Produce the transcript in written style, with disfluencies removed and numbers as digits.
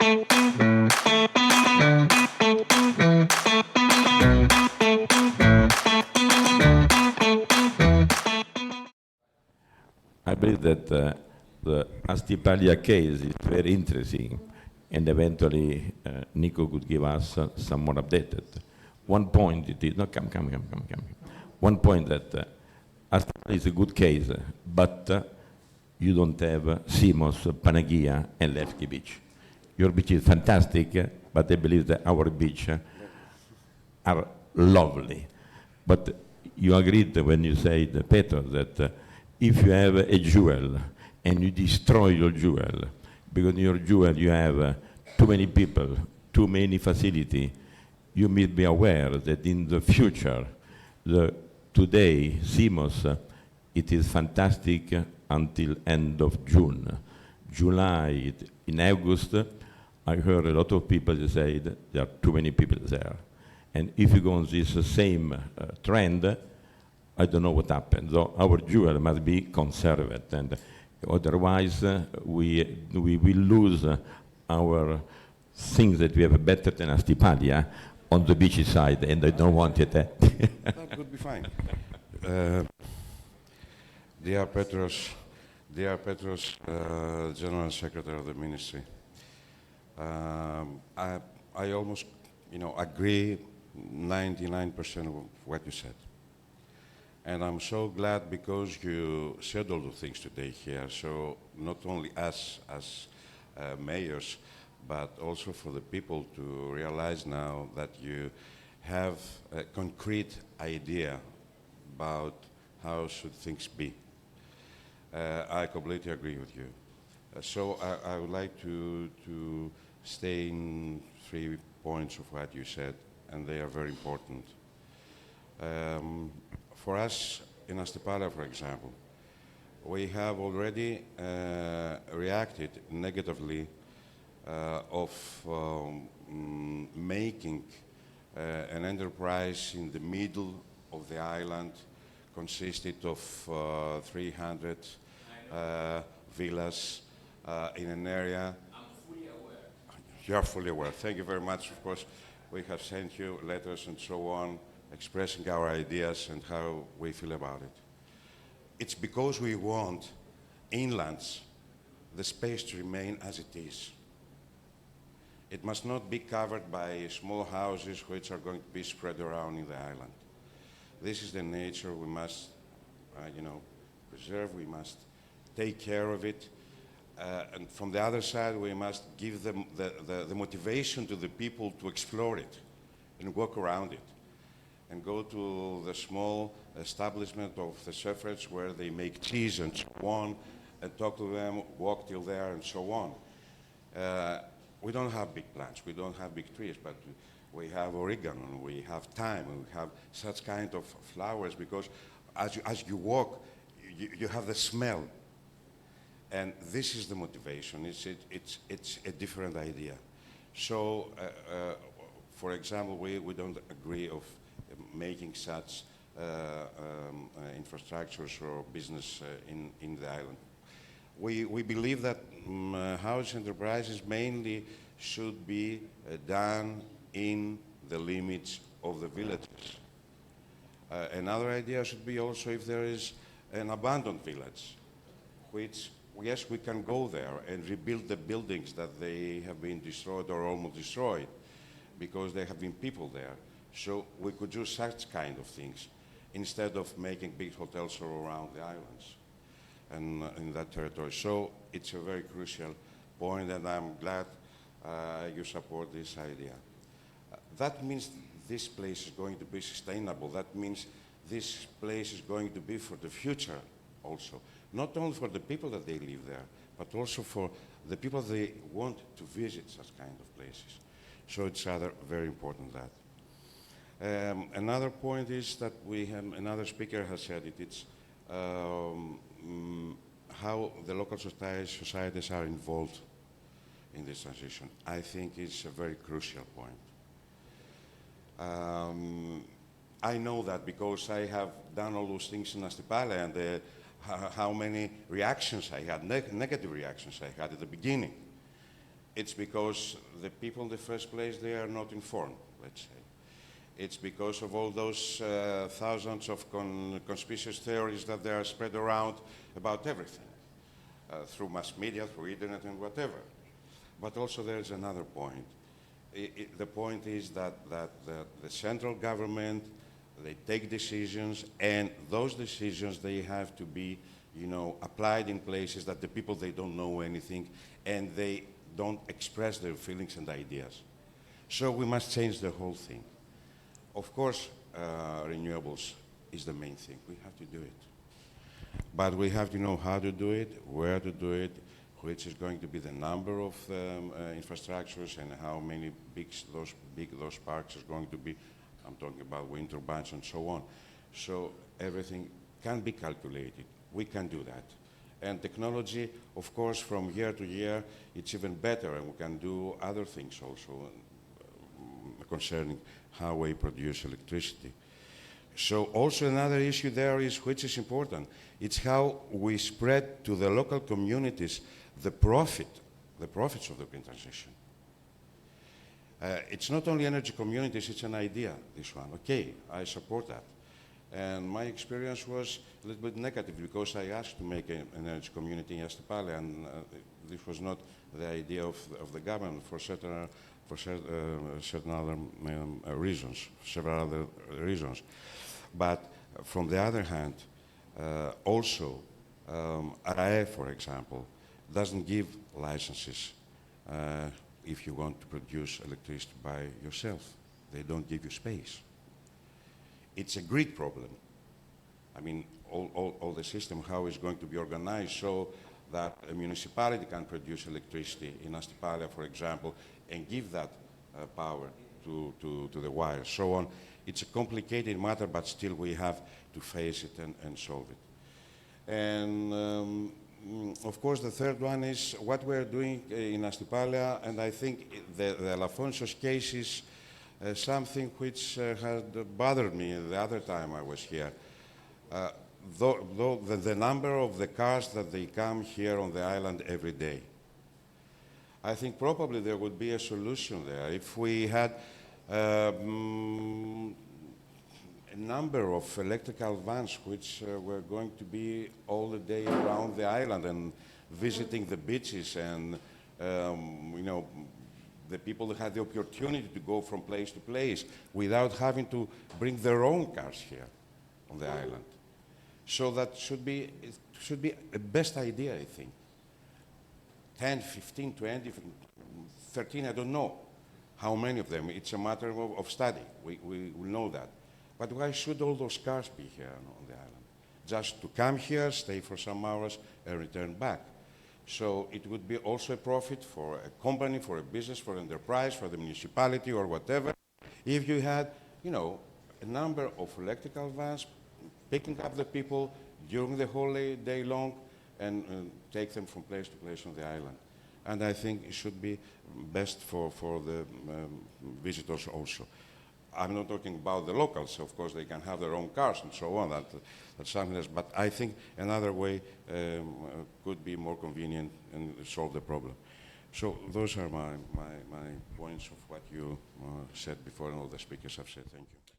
I believe that the Astipalia case is very interesting, and eventually Nico could give us some more updated. One point it is, no, come. One point that Astipalia is a good case, but you don't have Simos, Panagia, and Levski Beach. Your beach is fantastic, but I believe that our beach are lovely. But you agreed when you said, Petro, that if you have a jewel and you destroy your jewel, because in your jewel you have too many people, too many facilities, you must be aware that in the future, today, Simos, it is fantastic until end of June. July, in August, I heard a lot of people say that there are too many people there. And if you go on this same trend, I don't know what happens. So our jewel must be conserved, and otherwise we will lose our things that we have better than Astipalia on the beachy side, and I don't want it. That would be fine. Dear Petros, General Secretary of the Ministry, I almost, agree 99% of what you said. And I'm so glad because you said all the things today here. So not only us as mayors, but also for the people to realize now that you have a concrete idea about how should things be. I completely agree with you. So I would like to stay in 3 points of what you said, and they are very important. For us in Astipalia, for example, we have already reacted negatively of making an enterprise in the middle of the island consisted of 300 villas in an area. I'm fully aware. You are fully aware. Thank you very much. Of course, we have sent you letters and so on, expressing our ideas and how we feel about it. It's because we want inlands, the space to remain as it is. It must not be covered by small houses which are going to be spread around in the island. This is the nature we must, preserve, we must take care of it. And from the other side, we must give them the motivation to the people to explore it and walk around it, and go to the small establishment of the shepherds where they make cheese and so on, and talk to them, walk till there and so on. We don't have big plants, we don't have big trees, but we have oregano, we have thyme, we have such kind of flowers, because as you walk, you have the smell. And this is the motivation, it's a different idea. So, for example, we don't agree of making such infrastructures or business in the island. We believe that house enterprises mainly should be done in the limits of the villages. Another idea should be also if there is an abandoned village, which, yes, we can go there and rebuild the buildings that they have been destroyed or almost destroyed, because there have been people there. So we could do such kind of things instead of making big hotels all around the islands and in that territory. So it's a very crucial point, and I'm glad you support this idea. That means this place is going to be sustainable. That means this place is going to be for the future also. Not only for the people that they live there, but also for the people they want to visit such kind of places. So it's rather very important that. Another point is that we have, another speaker has said it, it's how the local societies are involved in this transition. I think it's a very crucial point. I know that because I have done all those things in Astipalia, and how many reactions I had, negative reactions I had at the beginning. It's because the people in the first place, they are not informed, let's say. It's because of all those thousands of conspiracy theories that they are spread around about everything, through mass media, through internet and whatever. But also there's another point. The point is that the central government, they take decisions, and those decisions, they have to be, applied in places that the people, they don't know anything, and they don't express their feelings and ideas. So we must change the whole thing. Of course, renewables is the main thing. We have to do it. But we have to know how to do it, where to do it, which is going to be the number of infrastructures and how many big those parks is going to be. I'm talking about wind turbines and so on. So everything can be calculated. We can do that. And technology, of course, from year to year, it's even better, and we can do other things also concerning how we produce electricity. So also another issue there is, which is important, it's how we spread to the local communities the profits of the green transition. It's not only energy communities, it's an idea, this one. Okay, I support that. And my experience was a little bit negative because I asked to make an energy community in Astipali, and this was not the idea of the government for certain other reasons, several other reasons. But from the other hand, also, RAE, for example, doesn't give licenses if you want to produce electricity by yourself. They don't give you space. It's a grid problem. I mean, all the system, how it's going to be organized so that a municipality can produce electricity in Astipalia, for example, and give that power to the wires, so on. It's a complicated matter, but still we have to face it and solve it. And of course, the third one is what we're doing in Astipalia, and I think the Alafonsos case is something which had bothered me the other time I was here. The number of the cars that they come here on the island every day. I think probably there would be a solution there if we had a number of electrical vans which were going to be all the day around the island and visiting the beaches, and the people that had the opportunity to go from place to place without having to bring their own cars here on the island. So that should be a best idea, I think. 10, 15, 20, 13, I don't know how many of them. It's a matter of study. We know that. But why should all those cars be here on the island? Just to come here, stay for some hours, and return back. So it would be also a profit for a company, for a business, for an enterprise, for the municipality or whatever, if you had, a number of electrical vans picking up the people during the whole day long and take them from place to place on the island. And I think it should be best for the visitors also. I'm not talking about the locals. Of course, they can have their own cars and so on. That's something else. But I think another way could be more convenient and solve the problem. So those are my points of what you said before and all the speakers have said. Thank you.